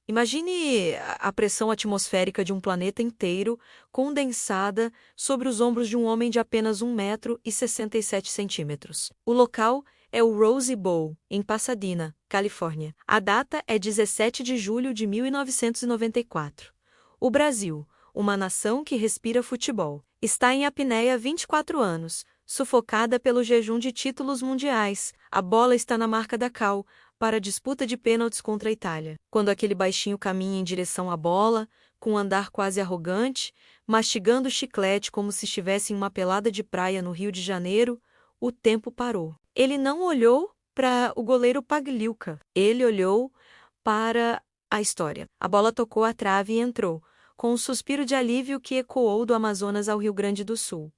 Imagine a pressão atmosférica de um planeta inteiro condensada sobre os ombros de um homem de apenas 1,67 m. O local é o Rose Bowl, em Pasadena, Califórnia. A data é 17 de julho de 1994. O Brasil, uma nação que respira futebol, está em apneia há 24 anos, sufocada pelo jejum de títulos mundiais. A bola está na marca da cal para a disputa de pênaltis contra a Itália. Quando aquele baixinho caminha em direção à bola, com um andar quase arrogante, mastigando chiclete como se estivesse em uma pelada de praia no Rio de Janeiro, o tempo parou. Ele não olhou para o goleiro Pagliuca. Ele olhou para a história. A bola tocou a trave e entrou, com um suspiro de alívio que ecoou do Amazonas ao Rio Grande do Sul.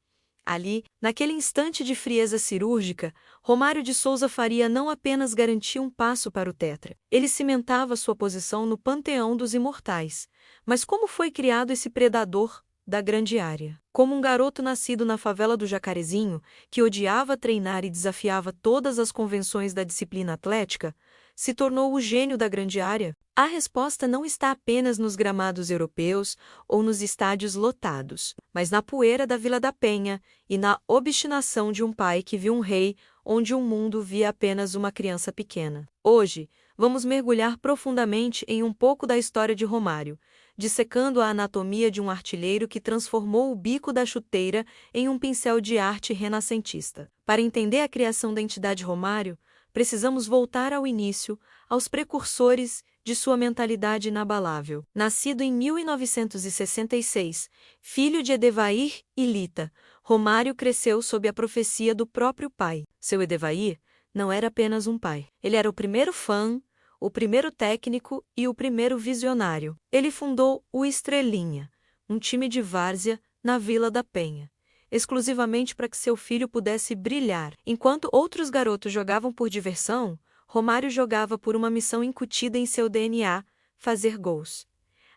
Ali, naquele instante de frieza cirúrgica, Romário de Souza Faria não apenas garantia um passo para o tetra, ele cimentava sua posição no panteão dos imortais. Mas como foi criado esse predador da grande área? Como um garoto nascido na favela do Jacarezinho, que odiava treinar e desafiava todas as convenções da disciplina atlética, se tornou o gênio da grande área? A resposta não está apenas nos gramados europeus ou nos estádios lotados, mas na poeira da Vila da Penha e na obstinação de um pai que viu um rei onde o mundo via apenas uma criança pequena. Hoje, vamos mergulhar profundamente em um pouco da história de Romário, dissecando a anatomia de um artilheiro que transformou o bico da chuteira em um pincel de arte renascentista. Para entender a criação da entidade Romário, precisamos voltar ao início, aos precursores de sua mentalidade inabalável. Nascido em 1966, filho de Edevair e Lita, Romário cresceu sob a profecia do próprio pai. Seu Edevair não era apenas um pai. Ele era o primeiro fã, o primeiro técnico e o primeiro visionário. Ele fundou o Estrelinha, um time de várzea na Vila da Penha, exclusivamente para que seu filho pudesse brilhar. Enquanto outros garotos jogavam por diversão, Romário jogava por uma missão incutida em seu DNA: fazer gols.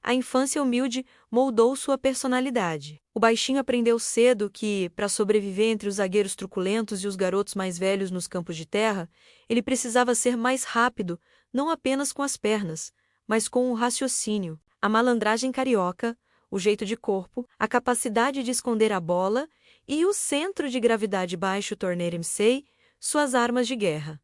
A infância humilde moldou sua personalidade. O baixinho aprendeu cedo que, para sobreviver entre os zagueiros truculentos e os garotos mais velhos nos campos de terra, ele precisava ser mais rápido, não apenas com as pernas, mas com o raciocínio, a malandragem carioca, o jeito de corpo, a capacidade de esconder a bola e o centro de gravidade baixo tornar-se suas armas de guerra.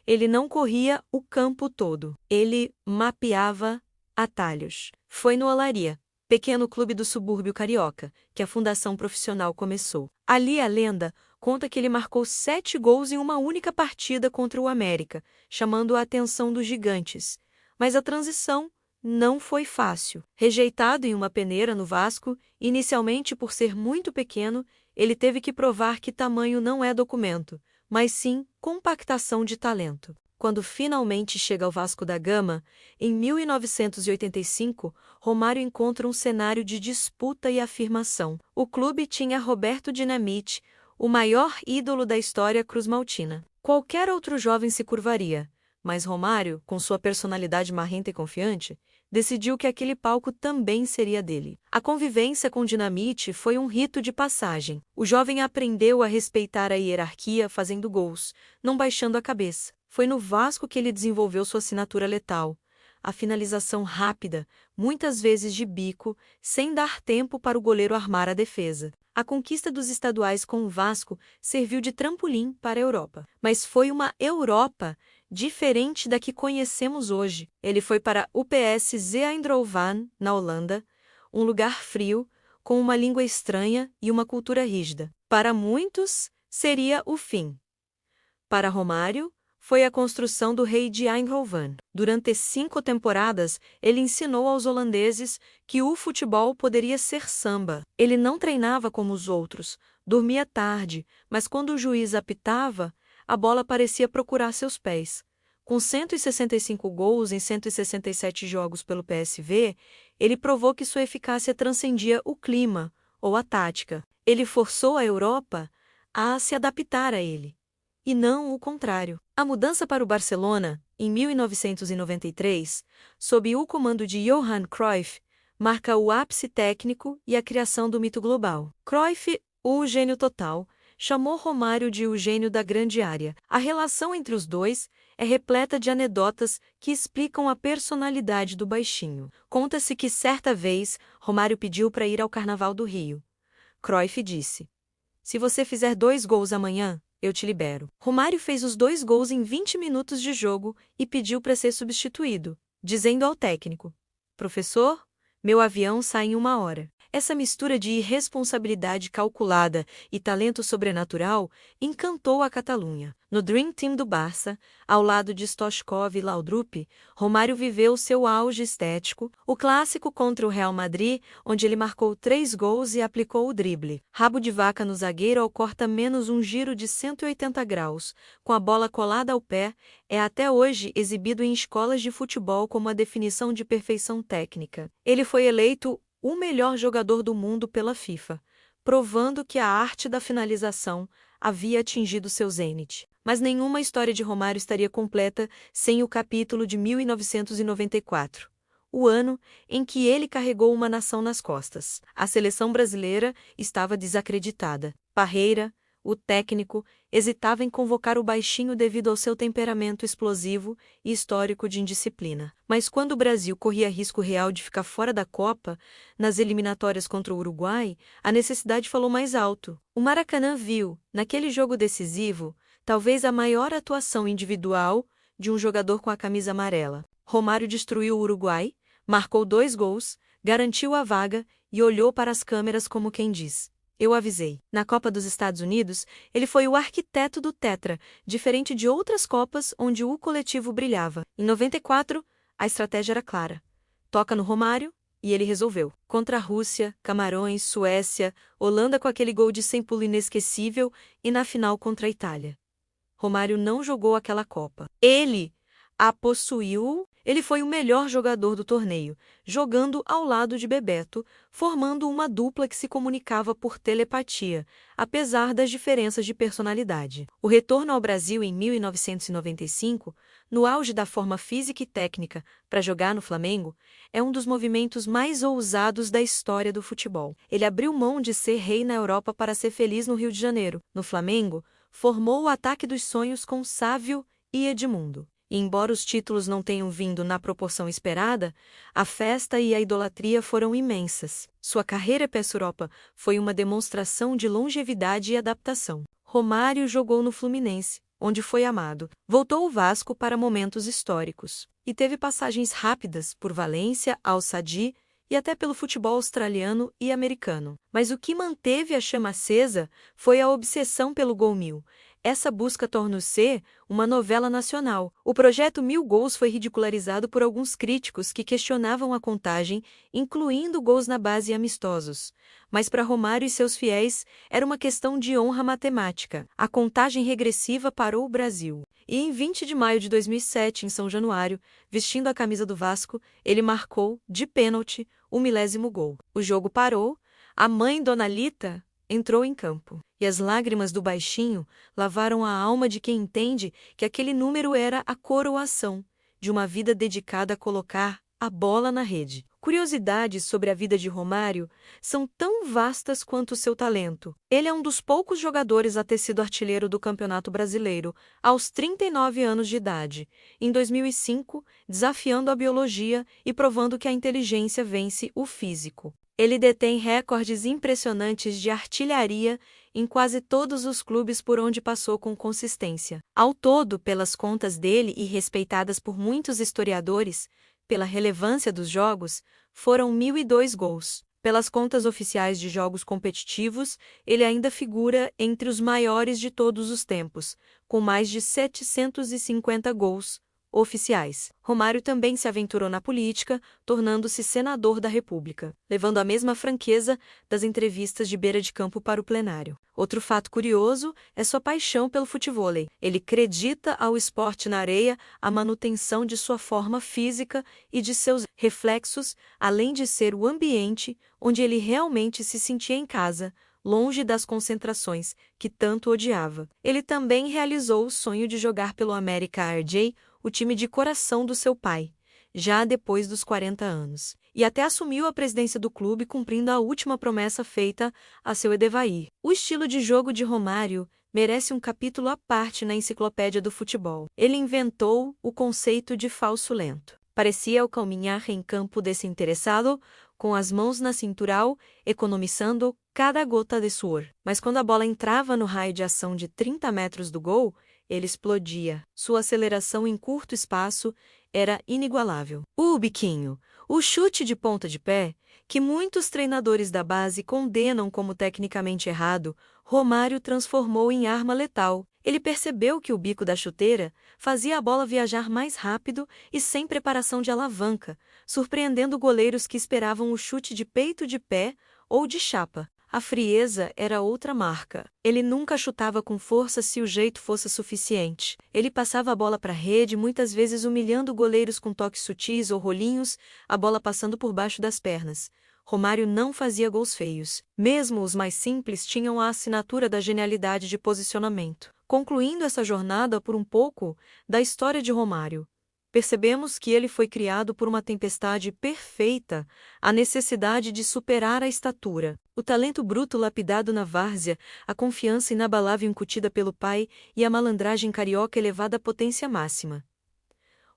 Ele não corria o campo todo. Ele mapeava atalhos. Foi no Olaria, pequeno clube do subúrbio carioca, que a fundação profissional começou. Ali a lenda conta que ele marcou 7 gols em uma única partida contra o América, chamando a atenção dos gigantes. Mas a transição não foi fácil. Rejeitado em uma peneira no Vasco, inicialmente por ser muito pequeno, ele teve que provar que tamanho não é documento, mas sim compactação de talento. Quando finalmente chega ao Vasco da Gama, em 1985, Romário encontra um cenário de disputa e afirmação. O clube tinha Roberto Dinamite, o maior ídolo da história cruzmaltina. Qualquer outro jovem se curvaria, mas Romário, com sua personalidade marrenta e confiante, decidiu que aquele palco também seria dele. A convivência com Dinamite foi um rito de passagem. O jovem aprendeu a respeitar a hierarquia fazendo gols, não baixando a cabeça. Foi no Vasco que ele desenvolveu sua assinatura letal, a finalização rápida, muitas vezes de bico, sem dar tempo para o goleiro armar a defesa. A conquista dos estaduais com o Vasco serviu de trampolim para a Europa. Mas foi uma Europa diferente da que conhecemos hoje. Ele foi para o PSV Eindhoven, na Holanda, um lugar frio, com uma língua estranha e uma cultura rígida. Para muitos, seria o fim. Para Romário, foi a construção do Rei de Eindhoven. Durante 5 temporadas, ele ensinou aos holandeses que o futebol poderia ser samba. Ele não treinava como os outros, dormia tarde, mas quando o juiz apitava, a bola parecia procurar seus pés. Com 165 gols em 167 jogos pelo PSV, ele provou que sua eficácia transcendia o clima ou a tática. Ele forçou a Europa a se adaptar a ele, e não o contrário. A mudança para o Barcelona, em 1993, sob o comando de Johan Cruyff, marca o ápice técnico e a criação do mito global. Cruyff, o gênio total, chamou Romário de o gênio da grande área. A relação entre os dois é repleta de anedotas que explicam a personalidade do baixinho. Conta-se que certa vez Romário pediu para ir ao Carnaval do Rio. Cruyff disse: "Se você fizer 2 gols amanhã, eu te libero." Romário fez os 2 gols em 20 minutos de jogo e pediu para ser substituído, dizendo ao técnico: "Professor, meu avião sai em 1 hora." Essa mistura de irresponsabilidade calculada e talento sobrenatural encantou a Catalunha. No Dream Team do Barça, ao lado de Stoichkov e Laudrup, Romário viveu seu auge estético, o clássico contra o Real Madrid, onde ele marcou 3 gols e aplicou o drible. Rabo de vaca no zagueiro ao corta menos um giro de 180 graus, com a bola colada ao pé, é até hoje exibido em escolas de futebol como a definição de perfeição técnica. Ele foi eleito o melhor jogador do mundo pela FIFA, provando que a arte da finalização havia atingido seu zênite. Mas nenhuma história de Romário estaria completa sem o capítulo de 1994, o ano em que ele carregou uma nação nas costas. A seleção brasileira estava desacreditada. Parreira, o técnico, hesitava em convocar o baixinho devido ao seu temperamento explosivo e histórico de indisciplina. Mas quando o Brasil corria risco real de ficar fora da Copa, nas eliminatórias contra o Uruguai, a necessidade falou mais alto. O Maracanã viu, naquele jogo decisivo, talvez a maior atuação individual de um jogador com a camisa amarela. Romário destruiu o Uruguai, marcou 2 gols, garantiu a vaga e olhou para as câmeras como quem diz: "Eu avisei." Na Copa dos Estados Unidos, ele foi o arquiteto do tetra, diferente de outras Copas onde o coletivo brilhava. Em 94, a estratégia era clara. Toca no Romário, e ele resolveu. Contra a Rússia, Camarões, Suécia, Holanda com aquele gol de sem pulo inesquecível e na final contra a Itália. Romário não jogou aquela Copa. Ele a possuiu. Ele foi o melhor jogador do torneio, jogando ao lado de Bebeto, formando uma dupla que se comunicava por telepatia, apesar das diferenças de personalidade. O retorno ao Brasil em 1995, no auge da forma física e técnica para jogar no Flamengo, é um dos movimentos mais ousados da história do futebol. Ele abriu mão de ser rei na Europa para ser feliz no Rio de Janeiro. No Flamengo, formou o ataque dos sonhos com Sávio e Edmundo. E embora os títulos não tenham vindo na proporção esperada, a festa e a idolatria foram imensas. Sua carreira pós-Europa foi uma demonstração de longevidade e adaptação. Romário jogou no Fluminense, onde foi amado. Voltou ao Vasco para momentos históricos. E teve passagens rápidas por Valência, Al Sadd e até pelo futebol australiano e americano. Mas o que manteve a chama acesa foi a obsessão pelo Gol Mil. Essa busca tornou-se uma novela nacional. O projeto 1000 gols foi ridicularizado por alguns críticos que questionavam a contagem, incluindo gols na base e amistosos. Mas para Romário e seus fiéis, era uma questão de honra matemática. A contagem regressiva parou o Brasil. E em 20 de maio de 2007, em São Januário, vestindo a camisa do Vasco, ele marcou, de pênalti, o 1000º gol. O jogo parou, a mãe Dona Lita entrou em campo. E as lágrimas do baixinho lavaram a alma de quem entende que aquele número era a coroação de uma vida dedicada a colocar a bola na rede. Curiosidades sobre a vida de Romário são tão vastas quanto o seu talento. Ele é um dos poucos jogadores a ter sido artilheiro do Campeonato Brasileiro aos 39 anos de idade, em 2005, desafiando a biologia e provando que a inteligência vence o físico. Ele detém recordes impressionantes de artilharia em quase todos os clubes por onde passou com consistência. Ao todo, pelas contas dele e respeitadas por muitos historiadores, pela relevância dos jogos, foram 1002 gols. Pelas contas oficiais de jogos competitivos, ele ainda figura entre os maiores de todos os tempos, com mais de 750 gols oficiais. Romário também se aventurou na política, tornando-se senador da República, levando a mesma franqueza das entrevistas de beira de campo para o plenário. Outro fato curioso é sua paixão pelo futevôlei. Ele acredita ao esporte na areia a manutenção de sua forma física e de seus reflexos, além de ser o ambiente onde ele realmente se sentia em casa, longe das concentrações que tanto odiava. Ele também realizou o sonho de jogar pelo América RJ, o time de coração do seu pai, já depois dos 40 anos, e até assumiu a presidência do clube cumprindo a última promessa feita a seu Edevair. O estilo de jogo de Romário merece um capítulo à parte na enciclopédia do futebol. Ele inventou o conceito de falso lento. Parecia ao caminhar em campo desinteressado, com as mãos na cintural, economizando cada gota de suor. Mas quando a bola entrava no raio de ação de 30 metros do gol, ele explodia. Sua aceleração em curto espaço era inigualável. O biquinho, o chute de ponta de pé, que muitos treinadores da base condenam como tecnicamente errado, Romário transformou em arma letal. Ele percebeu que o bico da chuteira fazia a bola viajar mais rápido e sem preparação de alavanca, surpreendendo goleiros que esperavam o chute de peito de pé ou de chapa. A frieza era outra marca. Ele nunca chutava com força se o jeito fosse suficiente. Ele passava a bola para a rede, muitas vezes humilhando goleiros com toques sutis ou rolinhos, a bola passando por baixo das pernas. Romário não fazia gols feios. Mesmo os mais simples tinham a assinatura da genialidade de posicionamento. Concluindo essa jornada por um pouco da história de Romário, percebemos que ele foi criado por uma tempestade perfeita, a necessidade de superar a estatura, o talento bruto lapidado na várzea, a confiança inabalável incutida pelo pai e a malandragem carioca elevada à potência máxima.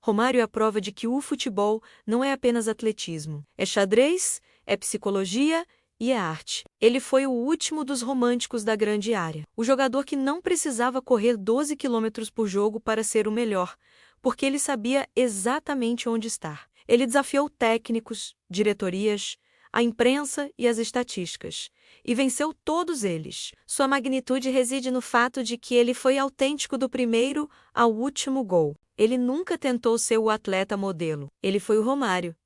Romário é a prova de que o futebol não é apenas atletismo, é xadrez, é psicologia e é arte. Ele foi o último dos românticos da grande área, o jogador que não precisava correr 12 km por jogo para ser o melhor, porque ele sabia exatamente onde estar. Ele desafiou técnicos, diretorias, a imprensa e as estatísticas, e venceu todos eles. Sua magnitude reside no fato de que ele foi autêntico do primeiro ao último gol. Ele nunca tentou ser o atleta modelo. Ele foi o Romário.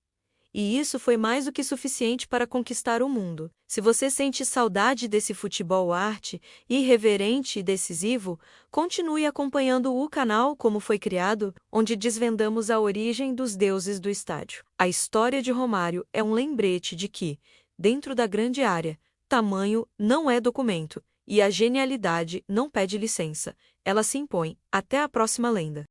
E isso foi mais do que suficiente para conquistar o mundo. Se você sente saudade desse futebol arte, irreverente e decisivo, continue acompanhando o canal Como Foi Criado, onde desvendamos a origem dos deuses do estádio. A história de Romário é um lembrete de que, dentro da grande área, tamanho não é documento, e a genialidade não pede licença. Ela se impõe. Até a próxima lenda.